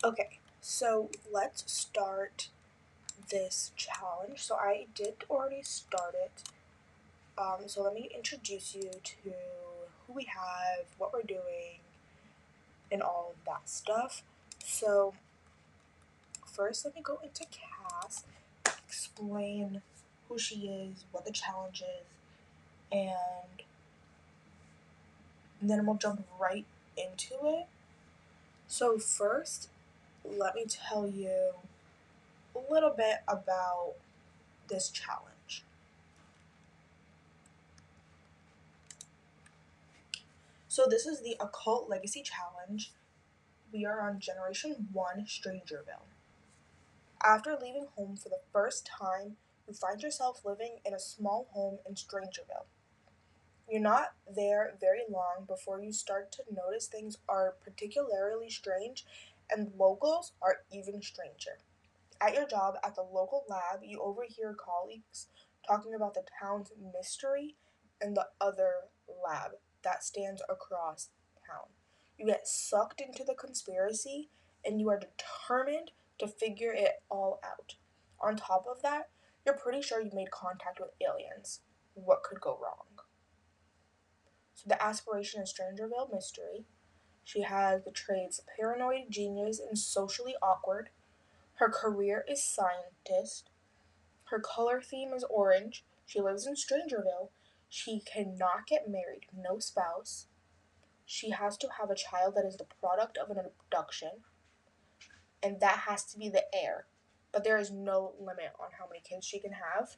Okay, so let's start this challenge. So I did already start it. So let me introduce you to who we have, what we're doing, and all of that stuff. So first, let me go into Cass, explain who she is, what the challenge is, and then we'll jump right into it. So first, let me tell you a little bit about this challenge. So this is the Occult Legacy Challenge. We are on Generation 1, Strangerville. After leaving home for the first time, you find yourself living in a small home in Strangerville. You're not there very long before you start to notice things are particularly strange, and locals are even stranger. At your job at the local lab, you overhear colleagues talking about the town's mystery and the other lab that stands across town. You get sucked into the conspiracy and you are determined to figure it all out. On top of that, you're pretty sure you made contact with aliens. What could go wrong? So the aspiration is Strangerville Mystery. She has the traits paranoid genius and socially awkward. Her career is scientist. Her color theme is orange. She lives in Strangerville. She cannot get married, no spouse. She has to have a child that is the product of an abduction, and that has to be the heir. But there is no limit on how many kids she can have.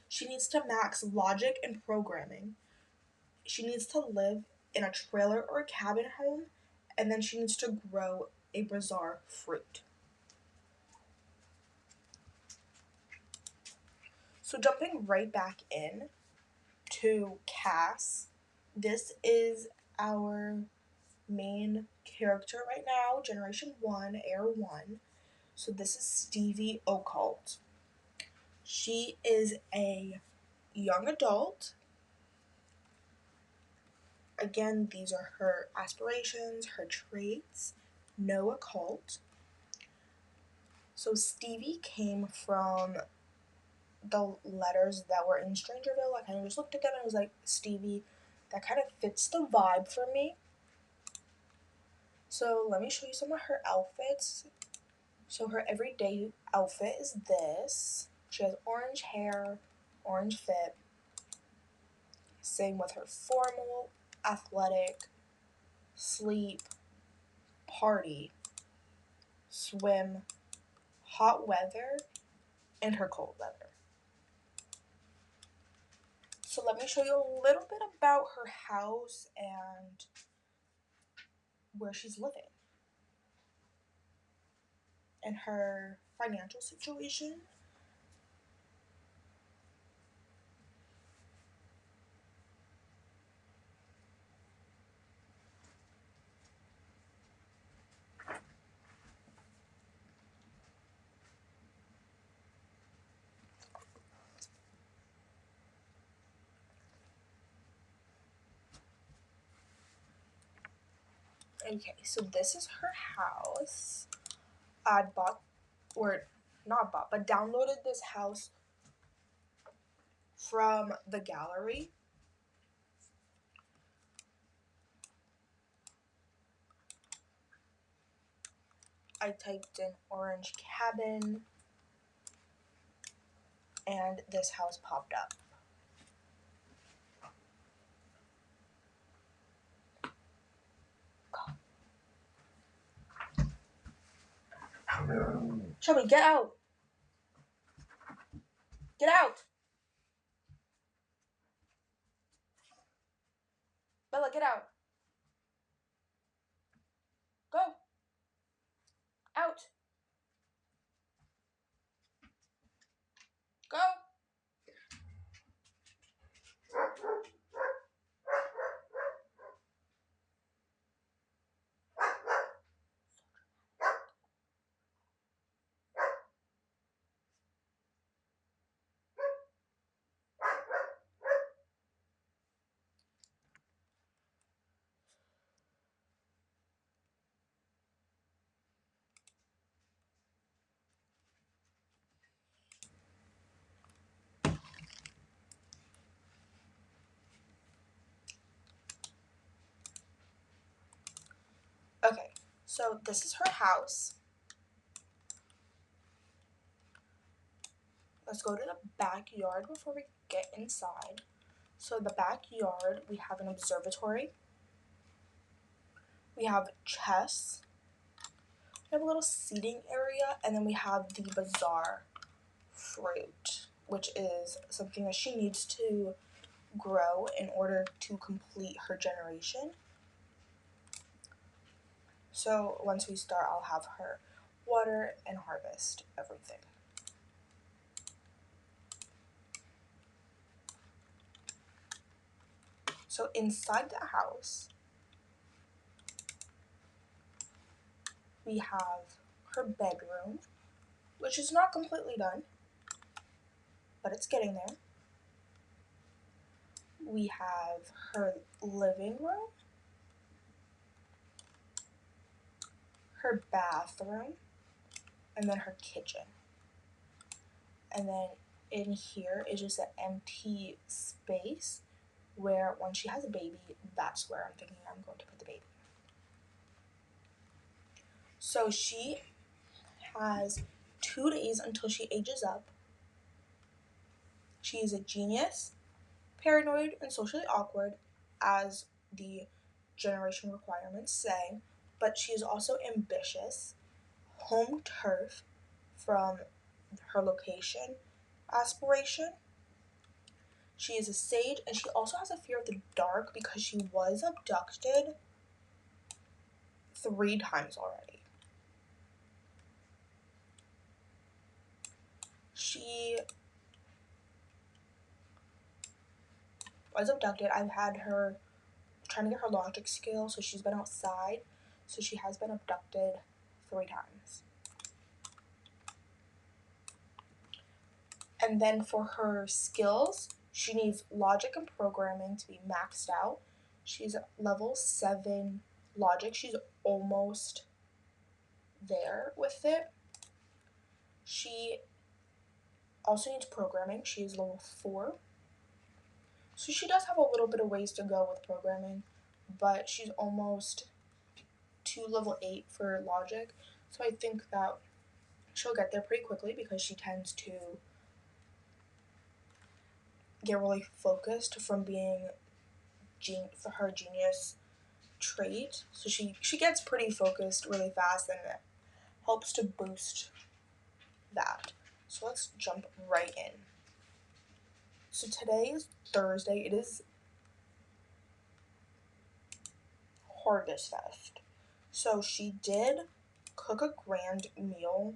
She needs to max logic and programming. She needs to live in a trailer or a cabin home, and then she needs to grow a bizarre fruit. So jumping right back in to Cass, this is our main character right now, Generation 1, Heir 1. So this is Stevie Occult. She is a young adult. Again, these are her aspirations, her traits, no occult. So Stevie came from the letters that were in Strangerville. I kind of just looked at them and was like, Stevie, that kind of fits the vibe for me. So let me show you some of her outfits. So her everyday outfit is this. She has orange hair, orange fit. Same with her formal, athletic, sleep, party, swim, hot weather, and her cold weather. So let me show you a little bit about her house and where she's living and her financial situation. Okay, so this is her house. I bought, or not bought, but downloaded this house from the gallery. I typed in orange cabin and this house popped up. Shelby, get out! Get out! Bella, get out! Go! Out! Go! Okay, so this is her house. Let's go to the backyard before we get inside. So the backyard, we have an observatory. We have chests. We have a little seating area, and then we have the bazaar fruit, which is something that she needs to grow in order to complete her generation. So once we start, I'll have her water and harvest everything. So inside the house, we have her bedroom, which is not completely done, but it's getting there. We have her living room, her bathroom, and then her kitchen. And then in here is just an empty space where when she has a baby, that's where I'm thinking I'm going to put the baby. So she has 2 days until she ages up. She is a genius, paranoid, and socially awkward, as the generation requirements say, but she is also ambitious, home turf from her location aspiration. She is a sage, and she also has a fear of the dark because she was abducted 3 times already. She was abducted. I've had her trying to get her logic skill, so she's been outside. So she has been abducted 3 times. And then for her skills, she needs logic and programming to be maxed out. She's level 7 logic. She's almost there with it. She also needs programming. She is level 4. So she does have a little bit of ways to go with programming, but she's almost to level 8 for logic. So I think that she'll get there pretty quickly because she tends to get really focused from being for her genius trait. So she gets pretty focused really fast, and it helps to boost that. So let's jump right in. So today is Thursday. It is Harvest Fest. So she did cook a grand meal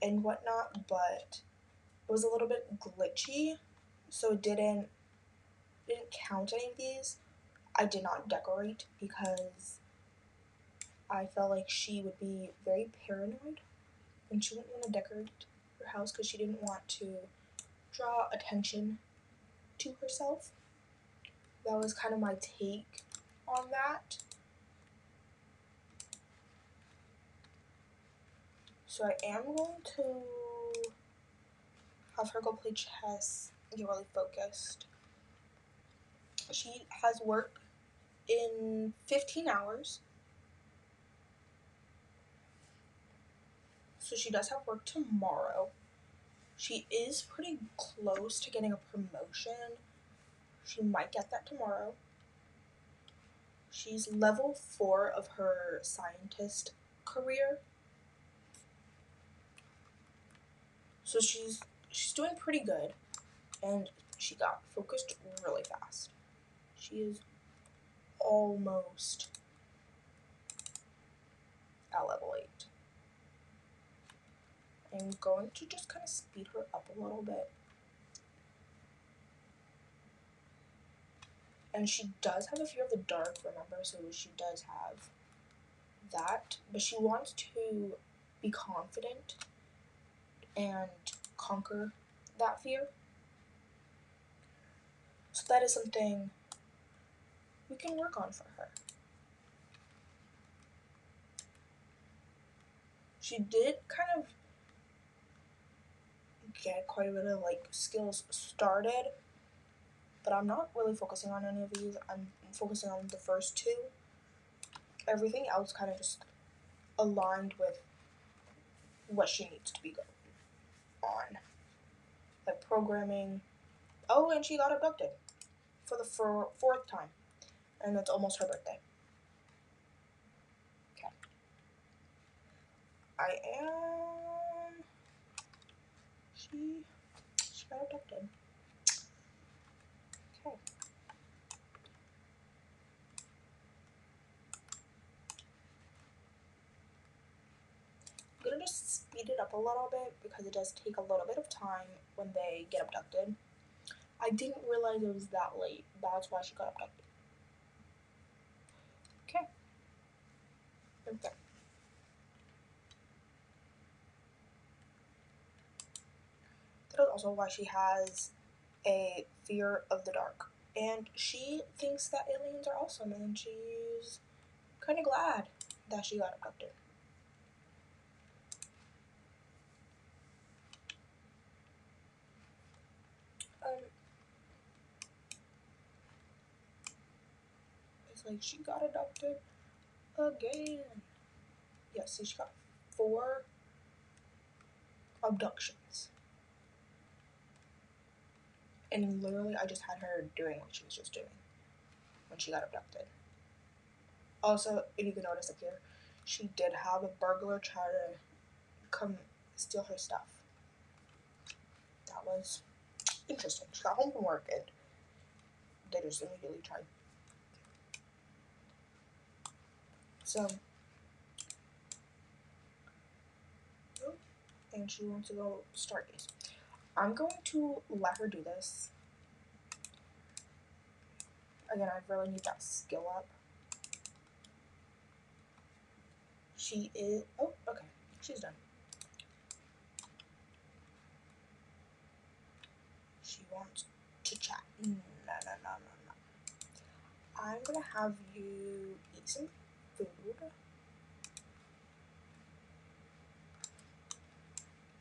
and whatnot, but it was a little bit glitchy, so it didn't count any of these. I did not decorate because I felt like she would be very paranoid and she wouldn't want to decorate her house because she didn't want to draw attention to herself. That was kind of my take on that. So I am going to have her go play chess and get really focused. She has work in 15 hours. So she does have work tomorrow. She is pretty close to getting a promotion. She might get that tomorrow. She's level 4 of her scientist career. So she's doing pretty good, and she got focused really fast. She is almost at level 8. I'm going to just kind of speed her up a little bit. And she does have a fear of the dark, remember, so she does have that. But she wants to be confident and conquer that fear. So that is something we can work on for her. She did kind of get quite a bit of skills started, but I'm not really focusing on any of these. I'm focusing on the first 2. everything else kind of just aligned with what she needs to be going on. Like programming. Oh, and she got abducted for the fourth time. And it's almost her birthday. Okay. I am... She got abducted. Okay. I'm gonna just speed it up a little bit because it does take a little bit of time when they get abducted. I didn't realize it was that late. That's why she got abducted. Okay. Okay. That is also why she has a fear of the dark. And she thinks that aliens are awesome, and she's kind of glad that she got abducted. It's like she got abducted again. Yeah, see, she got 4 abductions. And literally, I just had her doing what she was just doing when she got abducted. Also, if you can notice up here, she did have a burglar try to come steal her stuff. That was interesting. She got home from work and they just immediately tried. So, and she wants to go stargaze. I'm going to let her do this. Again, I really need that skill up. She is... Oh, okay. She's done. She wants to chat. No. I'm gonna have you eat some food.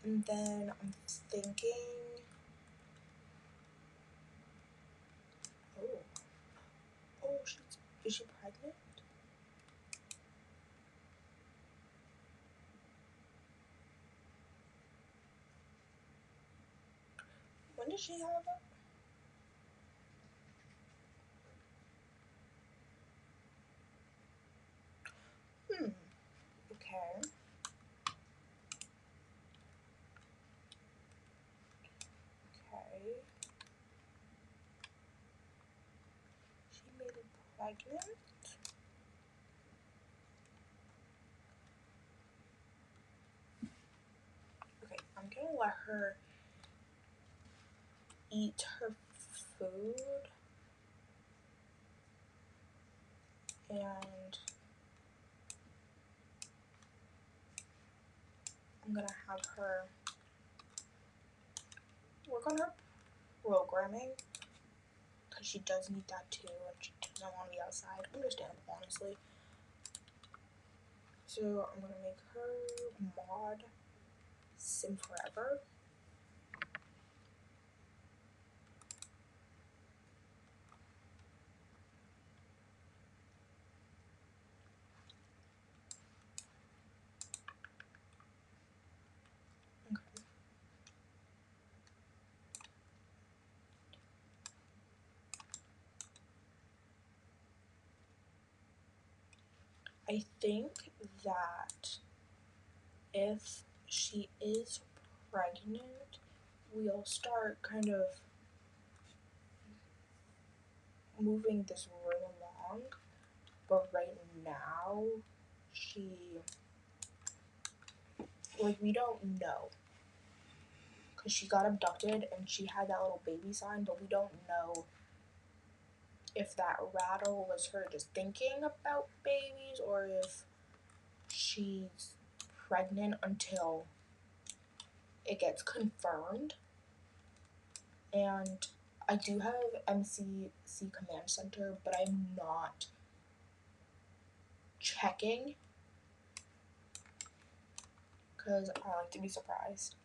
And then I'm thinking... Oh, is she pregnant? When did she have it? Okay. Okay. She may be pregnant. Okay, I'm gonna let her eat her food. And I'm gonna have her work on her programming because she does need that too, and she doesn't want to be outside. Understandable, honestly. So I'm gonna make her mod sim forever. Okay. I think that if she is pregnant, we'll start kind of moving this room along, but right now we don't know, because she got abducted and she had that little baby sign, but we don't know if that rattle was her just thinking about babies or if she's pregnant until it gets confirmed. And I do have MCC Command Center, but I'm not checking because I like to be surprised.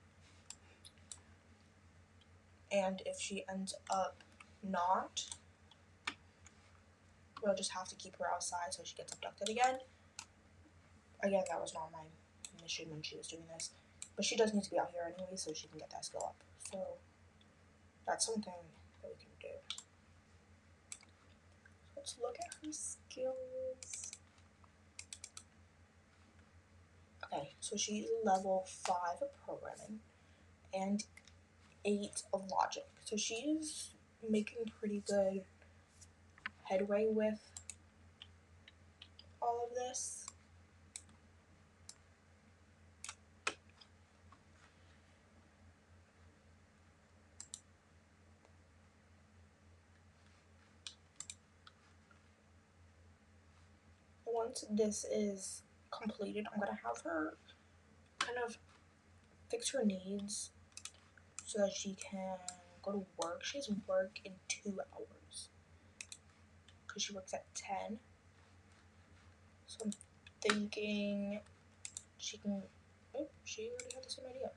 And if she ends up not, we'll just have to keep her outside so she gets abducted again. Again, that was not my mission when she was doing this. But she does need to be out here anyway, so she can get that skill up. So that's something that we can do. Let's look at her skills. Okay, so she's level 5 of programming and 8 of logic. So she's making pretty good headway with all of this. Once this is completed, I'm gonna have her kind of fix her needs so that she can go to work. She has work in 2 hours because she works at 10. So I'm thinking she can, oh, she already had the same idea.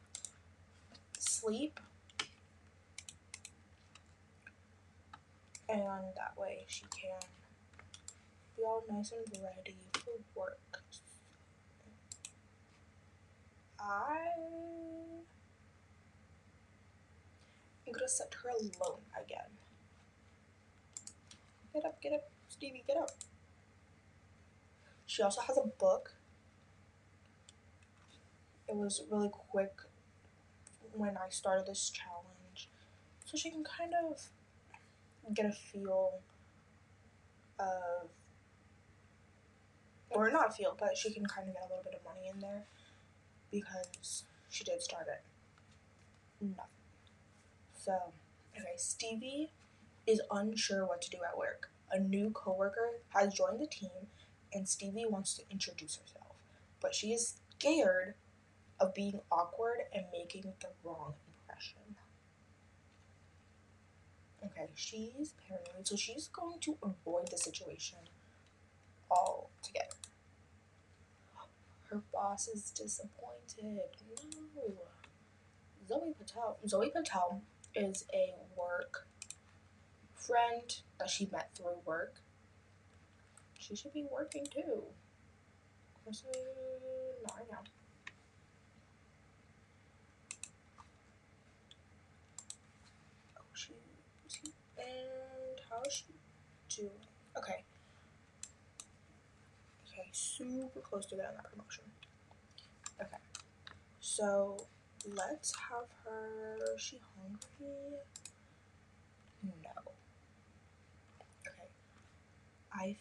Sleep, and that way she can be all nice and ready for work. I'm gonna set her alone again. Get up, Stevie, get up. She also has a book. It was really quick when I started this challenge, so she can kind of get a feel of, or not a feel, but she can kind of get a little bit of money in there because she did start at nothing. So, okay, Stevie is unsure what to do at work. A new coworker has joined the team and Stevie wants to introduce herself, but she is scared of being awkward and making the wrong impression. Okay, she's paranoid, so she's going to avoid the situation altogether. Her boss is disappointed. No. Zoe Patel is a work friend that she met through work. She should be working too. Honestly, not right now. Oh, and how is she doing? Okay. Okay, super close to getting that promotion. Okay. So let's have her. Is she hungry? No. Okay. I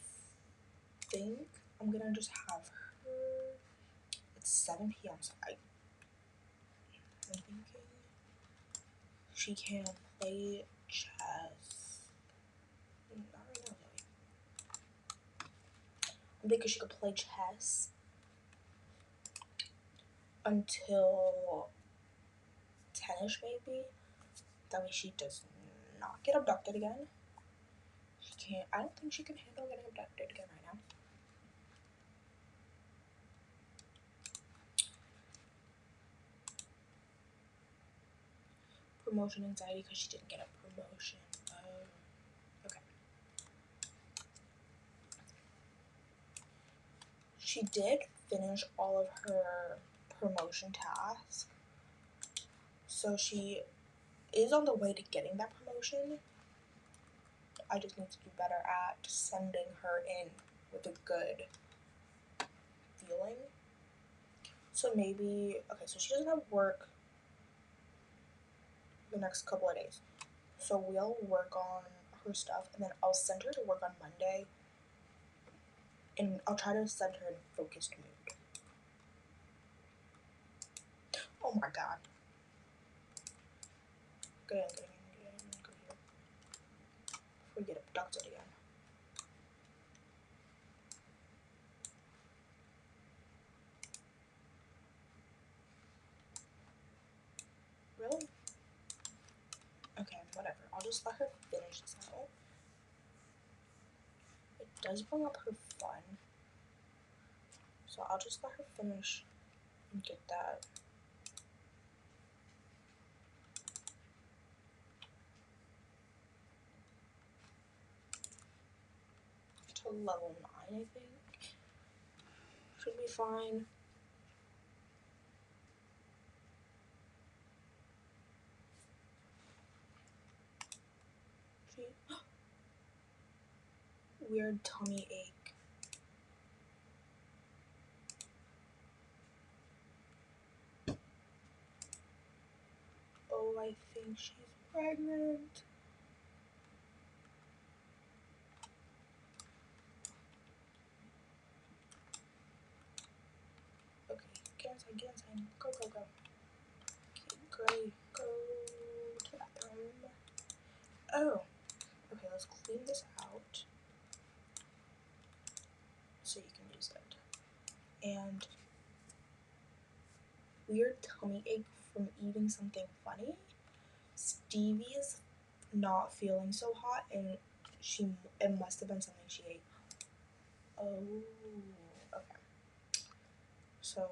think I'm gonna just have her. It's 7 p.m. So I'm thinking she can play chess. Not right now, Zoe. I'm thinking she could play chess until 10ish maybe. That way she does not get abducted again. She can't. I don't think she can handle getting abducted again right now. Promotion anxiety because she didn't get a promotion. Okay. She did finish all of her promotion tasks, so she is on the way to getting that promotion. I just need to do better at sending her in with a good feeling. So maybe, okay, so she doesn't have work the next couple of days. So we'll work on her stuff and then I'll send her to work on Monday and I'll try to send her in focused mood. Oh my god. Get in. Go here. Before we get abducted again. Really? Okay, whatever. I'll just let her finish this out. It does bring up her fun. So I'll just let her finish and get that. To level 9, I think. Should be fine. Weird tummy ache. Oh, I think she's pregnant. Okay, get inside. Go, go, go. Okay, great. Go to the bathroom. Oh, okay, let's clean this out so you can use it. And weird tummy ache from eating something funny. Stevie is not feeling so hot, and it must have been something she ate. Oh, okay. So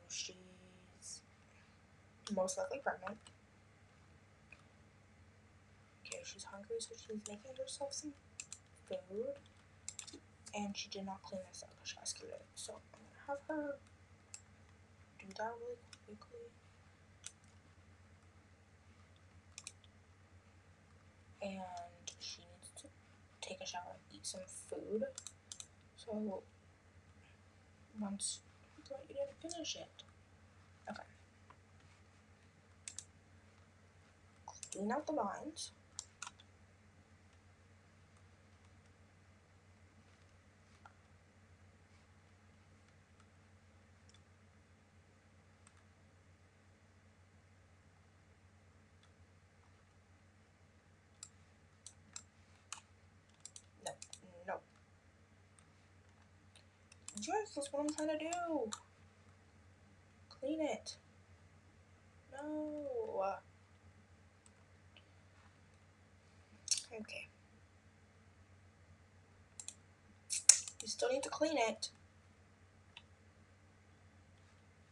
she's most likely pregnant. Okay, she's hungry, so she's making herself some food, and she did not clean this up because she rescued it. So I'm gonna have her do that really quickly. And she needs to take a shower and eat some food. So once you didn't finish it. Okay. Clean out the vines. No, no. Yes, that's what I'm trying to do. Clean it. No. Okay. You still need to clean it.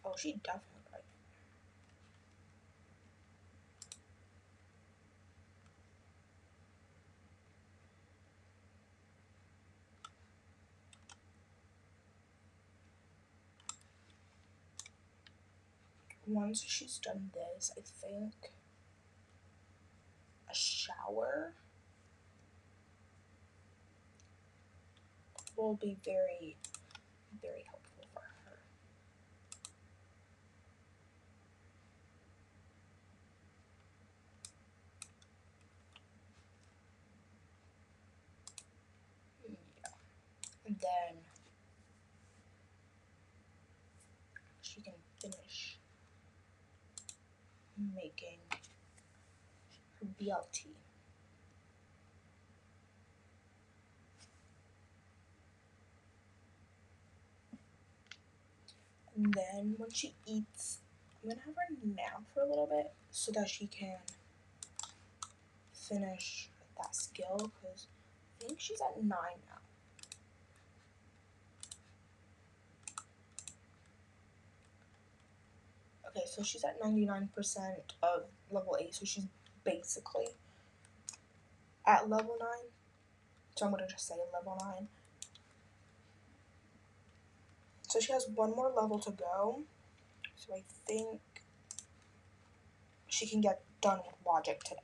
Oh, she definitely right. Once she's done this, I think a shower will be very, very helpful for her. Yeah. And then she can finish making her BLT. And then when she eats, I'm gonna have her nap for a little bit so that she can finish that skill, because I think she's at 9 now. Okay, so she's at 99% of level 8, so she's basically at level 9. So I'm gonna just say level 9. So she has one more level to go. So I think she can get done with logic today.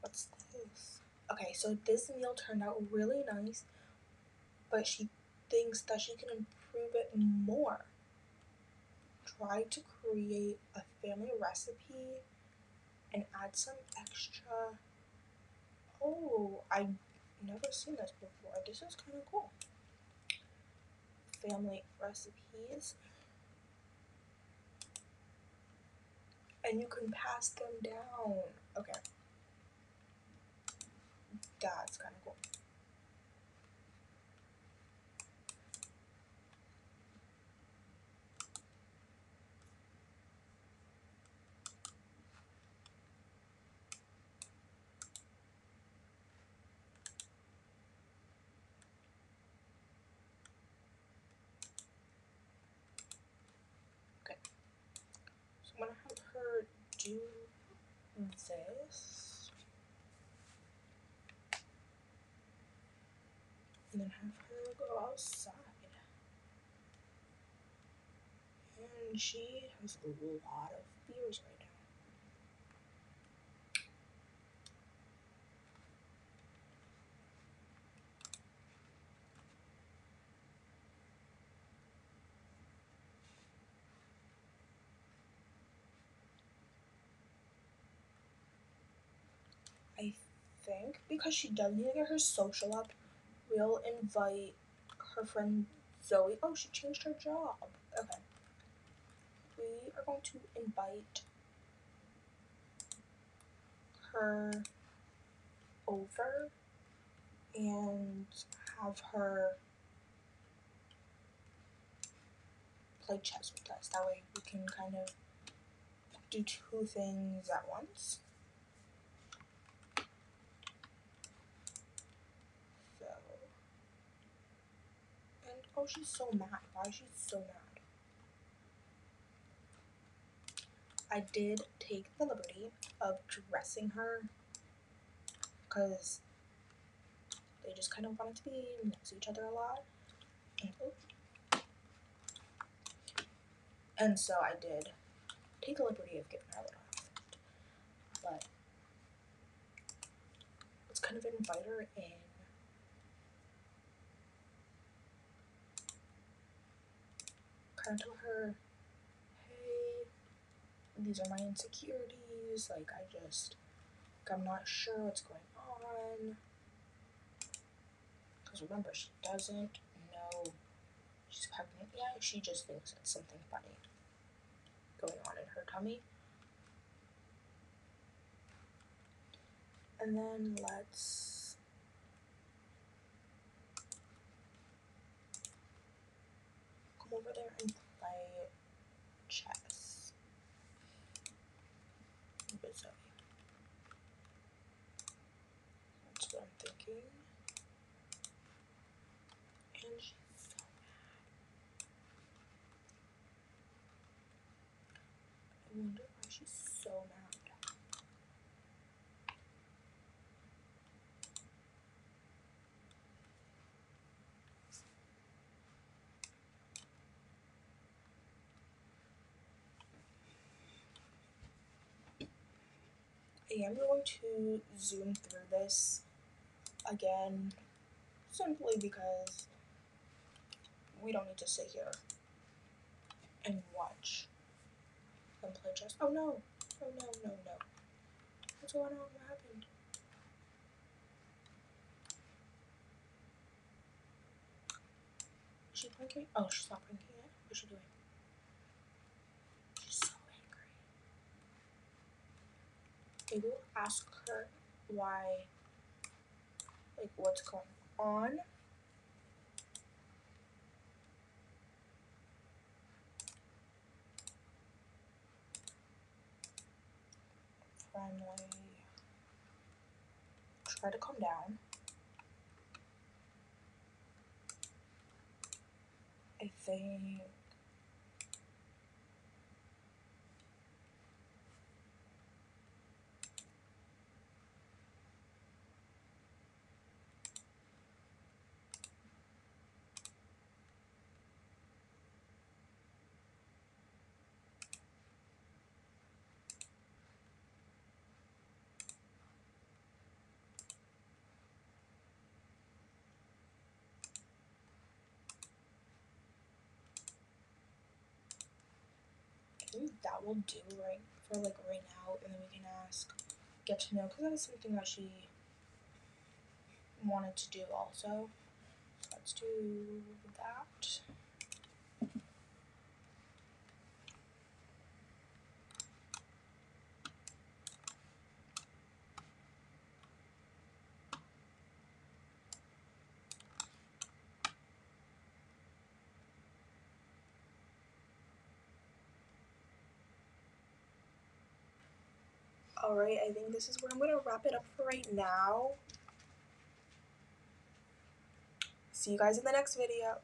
What's this? Okay, so this meal turned out really nice, but she thinks that she can improve it more. Try to create a family recipe and add some extra. Oh, I've never seen this before. This is kind of cool. Family recipes. And you can pass them down. Okay. That's kind of cool. do this. And then have her go outside. And she has a lot of fears right now. I think because she does need to get her social up, we'll invite her friend Zoe. Oh, she changed her job. Okay. We are going to invite her over and have her play chess with us. That way we can kind of do two things at once. So, and oh, she's so mad. Why is she so mad? I did take the liberty of dressing her because they just kind of wanted to be next to each other a lot. And so I did take the liberty of giving her a little outfit. But let's kind of invite her in. Kind of tell her, hey, these are my insecurities. Like, I'm not sure what's going on. Because remember, she doesn't know she's pregnant yet. She just thinks it's something funny going on in her tummy. And then let's come over there and play chess with Zoe. That's what I'm thinking. And she's so mad. I wonder why she's so mad. I am going to zoom through this again, simply because we don't need to sit here and watch them play chess. Oh no! Oh no, no, no. What's going on? What happened? Is she blinking? Oh, she's not blinking yet. What's she doing? She's so angry. Maybe we'll ask her why, like, what's going on. Friendly. Try to calm down. I think that will do right now, and then we can get to know, because that is something that she wanted to do also. So let's do that. Alright, I think this is where I'm going to wrap it up for right now. See you guys in the next video.